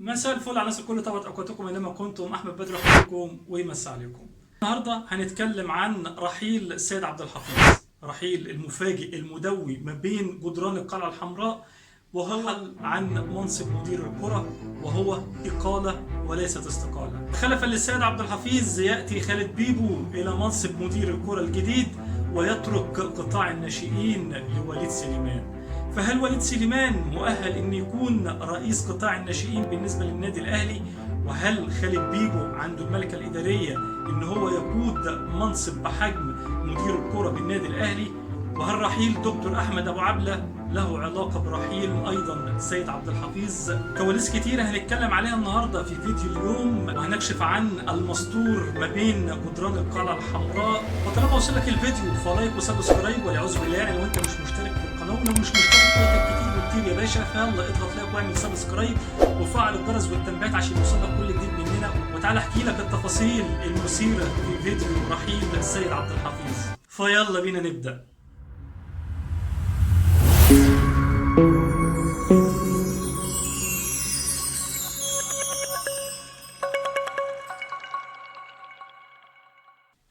مساء الفل على الناس الكل، طبعا اوقاتكم اينما كنتم. احمد بدر اخباركم ويمسي عليكم. النهارده هنتكلم عن رحيل السيد عبد الحفيظ، رحيل المفاجئ المدوي ما بين جدران القلعه الحمراء، وهو عن منصب مدير الكره، وهو اقاله وليست استقاله. خلفا للسيد عبد الحفيظ ياتي خالد بيبو الى منصب مدير الكره الجديد، ويترك قطاع الناشئين لوليد سليمان. فهل وليد سليمان مؤهل ان يكون رئيس قطاع الناشئين بالنسبه للنادي الاهلي؟ وهل خالد بيبو عنده الملكه الاداريه ان هو يقود منصب بحجم مدير الكره بالنادي الاهلي؟ وهل رحيل دكتور احمد ابو عبله له علاقه برحيل ايضا السيد عبد الحفيظ؟ كواليس كتيره هنتكلم عليها النهارده في فيديو اليوم، وهنكشف عن المستور ما بين جدران القلعه الحمراء. وطالما وصل لك الفيديو فلايك وسبسكرايب، والعياذ بالله يعني لو انت مش مشترك في القناه، ولو مش مشترك فايتك كتير وكتير يا باشا، فيلا اضغط لايك واعمل سبسكرايب وفعل الجرس والتنبيهات عشان يوصلك كل جديد مننا. وتعالى احكي لك التفاصيل المثيره في فيديو رحيل السيد عبد الحفيظ. فيلا بينا نبدا.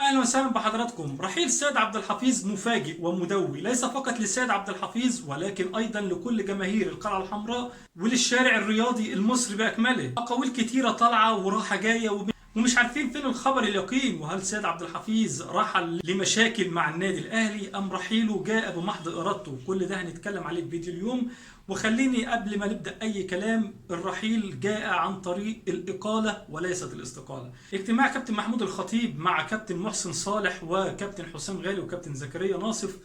اهلا وسهلا بحضراتكم. رحيل السيد عبد الحفيظ مفاجئ ومدوي، ليس فقط للسيد عبد الحفيظ ولكن ايضا لكل جماهير القلعه الحمراء وللشارع الرياضي المصري باكمله. اقاويل كتيره طالعه وراحه جايه ومش عارفين فين الخبر اليقين، وهل السيد عبد الحفيظ رحل لمشاكل مع النادي الاهلي ام رحيله جاء بمحض ارادته؟ كل ده هنتكلم عليه في فيديو اليوم. وخليني قبل ما نبدا اي كلام، الرحيل جاء عن طريق الاقاله وليست الاستقاله. اجتماع كابتن محمود الخطيب مع كابتن محسن صالح وكابتن حسام غالي وكابتن زكريا ناصف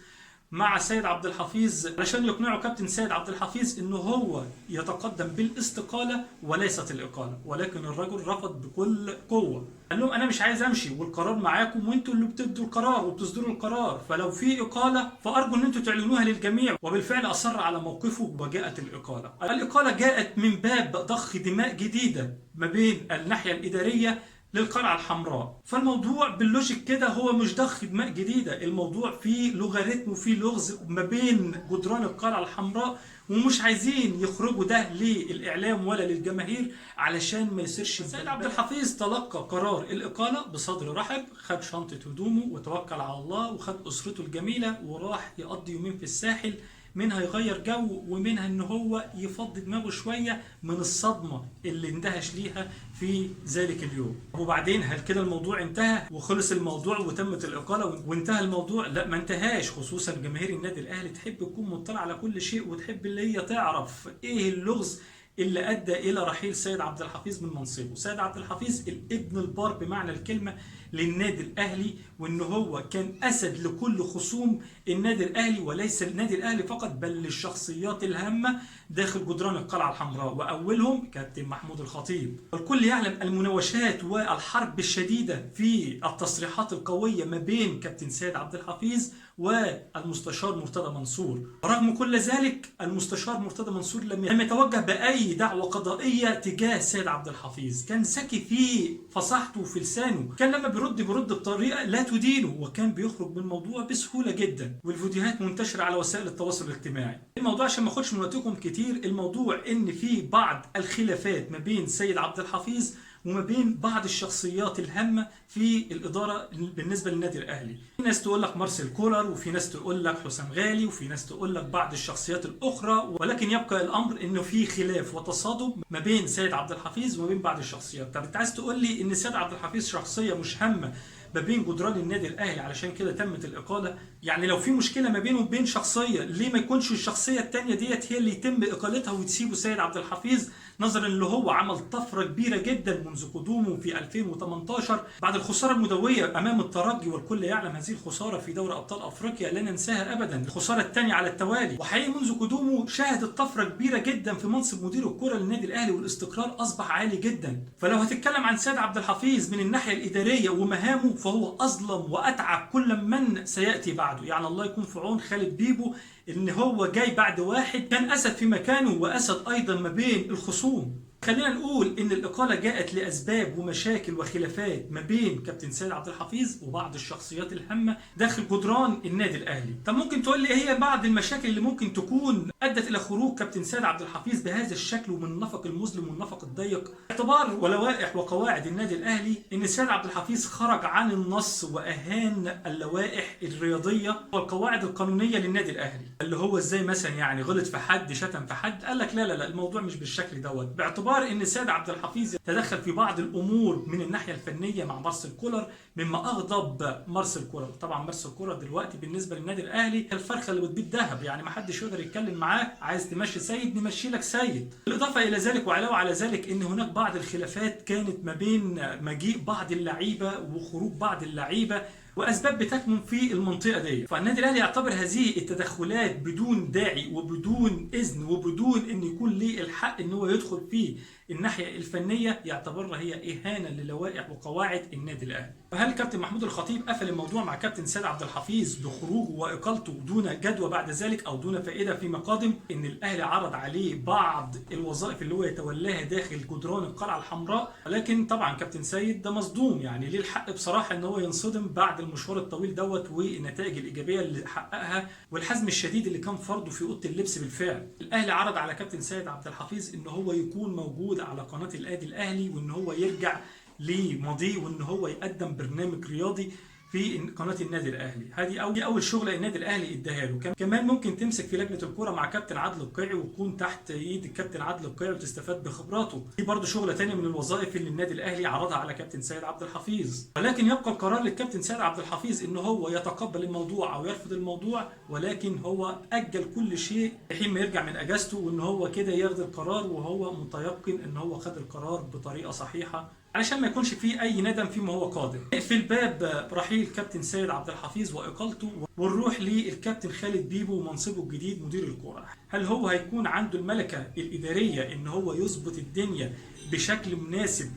مع سيد عبد الحفيظ علشان يقنعوا كابتن سيد عبد الحفيظ انه هو يتقدم بالاستقاله وليست الاقاله، ولكن الرجل رفض بكل قوه. قال لهم انا مش عايز امشي والقرار معاكم، وانتوا اللي بتدوا القرار وبتصدروا القرار، فلو في اقاله فارجو ان انتوا تعلنوها للجميع. وبالفعل اصر على موقفه وجاءت الاقاله. الاقاله جاءت من باب ضخ دماء جديده ما بين الناحيه الاداريه للقلعة الحمراء. فالموضوع باللوجيك كده هو مش ضخ دماء جديدة، الموضوع فيه لوغاريتم وفيه لغز ما بين جدران القلعة الحمراء، ومش عايزين يخرجوا ده للإعلام ولا للجماهير علشان ما يصيرش. سيد عبد الحفيظ تلقى قرار الإقالة بصدر رحب، خد شنطة هدومه وتوكل على الله وخد أسرته الجميلة وراح يقضي يومين في الساحل، منها يغير جو ومنها ان هو يفضي دماغه شويه من الصدمه اللي اندهش ليها في ذلك اليوم. وبعدين هل كده الموضوع انتهى وخلص الموضوع وتمت الاقاله وانتهى الموضوع؟ لا، ما انتهاش. خصوصا جماهير النادي الاهلي تحب تكون مطلع على كل شيء، وتحب اللي هي تعرف ايه اللغز اللي ادى الى رحيل سيد عبد الحفيظ من منصبه. سيد عبد الحفيظ الابن البار بمعنى الكلمه للنادي الاهلي، وان هو كان اسد لكل خصوم النادي الاهلي، وليس النادي الاهلي فقط بل للشخصيات الهامه داخل جدران القلعه الحمراء، واولهم كابتن محمود الخطيب. الكل يعلم المناوشات والحرب الشديده في التصريحات القويه ما بين كابتن سيد عبد الحفيظ والمستشار مرتضى منصور. رغم كل ذلك المستشار مرتضى منصور لم يتوجه باي دعوه قضائيه تجاه سيد عبد الحفيظ، كان ذكي في فصاحته وفي لسانه، كان لما بيرد بطريقه لا تدينه، وكان بيخرج من الموضوع بسهوله جدا. والفيديوهات منتشره على وسائل التواصل الاجتماعي. الموضوع عشان ما اخدش من وقتكم كتير، الموضوع ان في بعض الخلافات ما بين سيد عبد الحفيظ وما بين بعض الشخصيات الهامه في الاداره بالنسبه للنادي الاهلي. في ناس تقول لك مارسيل كولر، وفي ناس تقول لك حسام غالي، وفي ناس تقول لك بعض الشخصيات الاخرى، ولكن يبقى الامر انه في خلاف وتصادم ما بين سيد عبد الحفيظ وما بين بعض الشخصيات. طب انت عايز تقول لي ان سيد عبد الحفيظ شخصيه مش هامه ما بين جدران النادي الاهلي علشان كده تمت الاقاله؟ يعني لو في مشكله ما بينه وبين شخصيه، ليه ما يكونش الشخصيه الثانيه ديت هي اللي يتم اقالتها وتسيبه سيد عبد الحفيظ، نظرا اللي هو عمل طفره كبيره جدا منذ قدومه في 2018 بعد الخساره المدويه امام الترجي، والكل يعلم هذه الخساره في دوري ابطال افريقيا لا ننساها ابدا، الخساره الثانيه على التوالي. وحقيقي منذ قدومه شهدت طفره كبيره جدا في منصب مدير الكره للنادي الاهلي، والاستقرار اصبح عالي جدا. فلو هتتكلم عن سيد عبد الحفيظ من الناحيه الاداريه ومهامه، فهو اظلم واتعب كل من سياتي بعده. يعني الله يكون في عون خالد بيبو ان هو جاي بعد واحد كان اسد في مكانه واسد ايضا ما بين الخصوم. خلينا نقول ان الاقاله جاءت لاسباب ومشاكل وخلافات ما بين كابتن سيد عبد الحفيظ وبعض الشخصيات الهامه داخل جدران النادي الاهلي. طب ممكن تقول لي ايه هي بعض المشاكل اللي ممكن تكون ادت الى خروج كابتن سيد عبد الحفيظ بهذا الشكل ومن النفق المظلم والنفق الضيق؟ باعتبار ولوائح وقواعد النادي الاهلي ان سيد عبد الحفيظ خرج عن النص واهان اللوائح الرياضيه والقواعد القانونيه للنادي الاهلي، اللي هو ازاي مثلا يعني غلط في حد، شتم في حد، قال لك لا الموضوع مش بالشكل دوت، باعتبار ان سيد عبد الحفيظ تدخل في بعض الامور من الناحيه الفنيه مع مارسيل كولر مما اغضب مارسيل كولر. طبعا مارسيل كولر دلوقتي بالنسبه للنادي الاهلي الفرخه اللي بتبيض ذهب، يعني ما حدش يقدر يتكلم معاه، عايز تمشي سيد نمشي لك سيد. بالاضافه الى ذلك وعلاوه على ذلك ان هناك بعض الخلافات كانت ما بين مجيء بعض اللعيبه وخروج بعض اللعيبه واسباب بتكمن في المنطقه دي. فالنادي الاهلي يعتبر هذه التدخلات بدون داعي وبدون اذن وبدون ان يكون ليه الحق ان هو يدخل في الناحيه الفنيه، يعتبرها هي اهانه للوائح وقواعد النادي الاهلي. فهل كابتن محمود الخطيب قفل الموضوع مع كابتن سيد عبد الحفيظ بخروجه واقالته دون جدوى بعد ذلك او دون فائده فيما قادم؟ ان الاهلي عرض عليه بعض الوظائف اللي هو يتولاها داخل جدران القلعه الحمراء، ولكن طبعا كابتن سيد ده مصدوم، يعني ليه الحق بصراحه ان هو ينصدم بعد المشوار الطويل دوت والنتائج الايجابيه اللي حققها والحزم الشديد اللي كان فرضه في اوضه اللبس بالفعل. الاهلي عرض على كابتن سيد عبد الحفيظ ان هو يكون موجود على قناه النادي الاهلي وان هو يرجع لماضيه وان هو يقدم برنامج رياضي في قناه النادي الاهلي. هذه اول شغله النادي الاهلي اداها له. كمان ممكن تمسك في لجنه الكره مع كابتن عادل القيعي وتكون تحت ايد الكابتن عادل القيعي وتستفاد بخبراته. دي برضه شغله ثانيه من الوظائف اللي النادي الاهلي عرضها على كابتن سيد عبد الحفيظ. ولكن يبقى القرار للكابتن سيد عبد الحفيظ ان هو يتقبل الموضوع او يرفض الموضوع، ولكن هو اجل كل شيء لحين ما يرجع من اجازته وان هو كده ياخد القرار وهو متيقن ان هو خد القرار بطريقه صحيحه علشان ما يكونش فيه اي ندم فيما هو قادم. في الباب رحيل كابتن سيد عبد الحفيظ واقالته ونروح للكابتن خالد بيبو ومنصبه الجديد مدير الكوره. هل هو هيكون عنده الملكه الاداريه ان هو يظبط الدنيا بشكل مناسب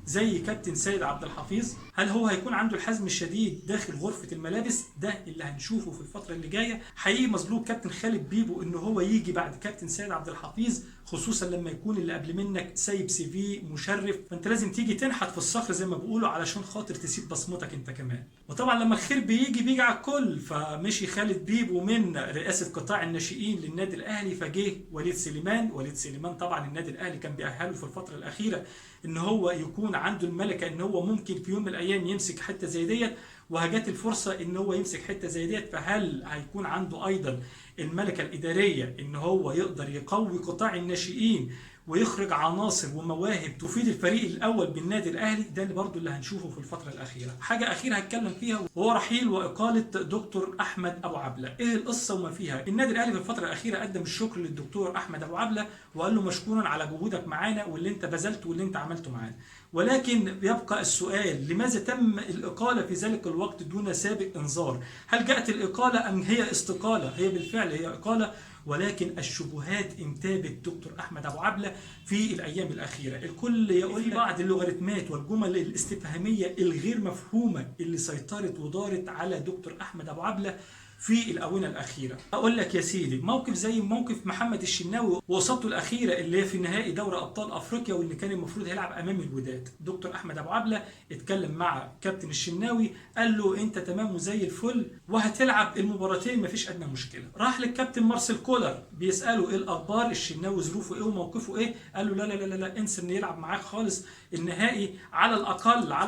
زي كابتن سيد عبد الحفيظ؟ هل هو هيكون عنده الحزم الشديد داخل غرفة الملابس؟ ده اللي هنشوفه في الفترة اللي جاية. حقيقي مظلوم كابتن خالد بيبو ان هو يجي بعد كابتن سيد عبد الحفيظ، خصوصا لما يكون اللي قبل منك سايب سي في مشرف، فانت لازم تيجي تنحت في الصخر زي ما بيقولوا علشان خاطر تسيب بصمتك انت كمان. وطبعا لما الخير بيجي على الكل، فمشي خالد بيبو من رئاسة قطاع الناشئين للنادي الاهلي فجه وليد سليمان طبعا النادي الاهلي كان بيأهله في الفترة الأخيرة ان هو يكون عنده الملكه ان هو ممكن في يوم من الايام يمسك حته زي ديت، وهجت الفرصه ان هو يمسك حته زي ديت. فهل هيكون عنده ايضا الملكه الاداريه ان هو يقدر يقوي قطاع الناشئين ويخرج عناصر ومواهب تفيد الفريق الاول بالنادي الاهلي؟ ده اللي برضه اللي هنشوفه في الفتره الاخيره. حاجه اخيره هتكلم فيها وهو رحيل واقاله دكتور احمد ابو عبله. ايه القصه وما فيها؟ النادي الاهلي في الفتره الاخيره قدم الشكر للدكتور احمد ابو عبله وقال له مشكورا على جهودك معانا واللي انت بذلته واللي انت عملته معانا، ولكن يبقى السؤال لماذا تم الاقاله في ذلك الوقت دون سابق انذار؟ هل جاءت الاقاله ام هي استقاله؟ هي بالفعل هي اقاله، ولكن الشبهات انتابت دكتور احمد ابو عبله في الايام الاخيره. الكل يقول في بعض اللوغاريتمات والجمل الاستفهاميه الغير مفهومه اللي سيطرت ودارت على دكتور احمد ابو عبله في الاونه الاخيره. اقول لك يا سيدي، موقف زي موقف محمد الشناوي واصابته الاخيره اللي هي في نهائي دوري ابطال افريقيا واللي كان المفروض هيلعب امام الوداد. دكتور احمد ابو عبله اتكلم مع كابتن الشناوي قال له انت تمام وزي الفل وهتلعب المباراتين مفيش ادنى مشكله. راح للكابتن مارسيل كولر بيساله ايه الاخبار، الشناوي ظروفه ايه وموقفه ايه؟ قال له لا انسى ان يلعب معاك خالص، النهائي على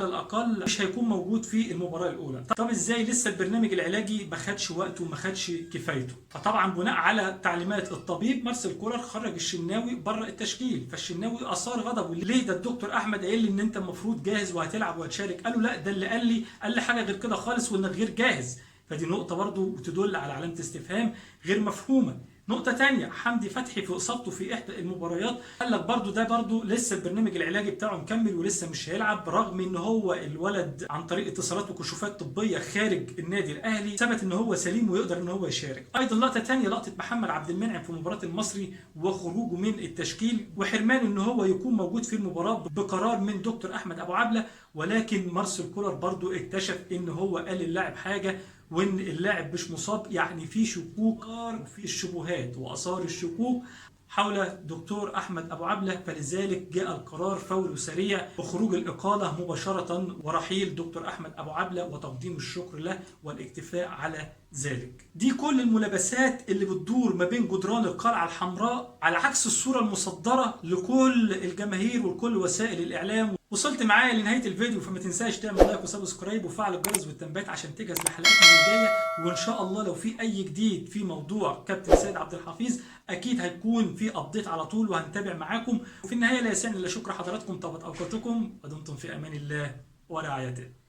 الاقل مش هيكون موجود في المباراه الاولى. طب ازاي؟ لسه البرنامج العلاجي ما خدش وقته وما خدش كفايته. فطبعا بناء على تعليمات الطبيب مارسيل كولر خرج الشناوي بره التشكيل. فالشناوي اثار غضبه، ليه ده الدكتور احمد قال لي ان انت المفروض جاهز وهتلعب وهتشارك؟ قال له لا، ده اللي قال لي حاجه غير كده خالص وانك غير جاهز. فدي نقطه برضو تدل على علامه استفهام غير مفهومه. نقطة تانية، حمدي فتحي في إصابته في إحدى المباريات قال لك برضو لسه البرنامج العلاجي بتاعه مكمل ولسه مش هيلعب، رغم إن هو الولد عن طريق اتصالات وكشوفات طبية خارج النادي الأهلي ثبت إن هو سليم ويقدر إن هو يشارك. أيضا لقطة تانية، لقطة محمد عبد المنعم في مباراة المصري وخروجه من التشكيل وحرمانه إن هو يكون موجود في المباراة بقرار من دكتور أحمد أبو عبلة، ولكن مارسيل كولر برضو اكتشف إن هو قال للاعب حاجة وان اللاعب مش مصاب، يعني في شكوك وفي الشبهات واثار الشكوك حول دكتور أحمد أبو عبلة، فلذلك جاء القرار فوري وسريع بخروج الإقالة مباشرة ورحيل دكتور أحمد أبو عبلة وتقديم الشكر له والاكتفاء على ذلك. دي كل الملابسات اللي بتدور ما بين جدران القلعة الحمراء على عكس الصورة المصدرة لكل الجماهير وكل وسائل الإعلام. وصلت معايا لنهاية الفيديو، فما تنساش تعمل لايك وسبسكرايب وفعل الجرس والتنبيهات عشان تجهز لحلقاتنا اللي جاية. وإن شاء الله لو في أي جديد في موضوع كابتن سيد عبد الحفيظ أكيد هيكون في أبديت على طول وهنتابع معاكم. وفي النهاية لا يسعني إلا شكر حضراتكم، طابت أوقاتكم ودمتم في أمان الله ورعايته.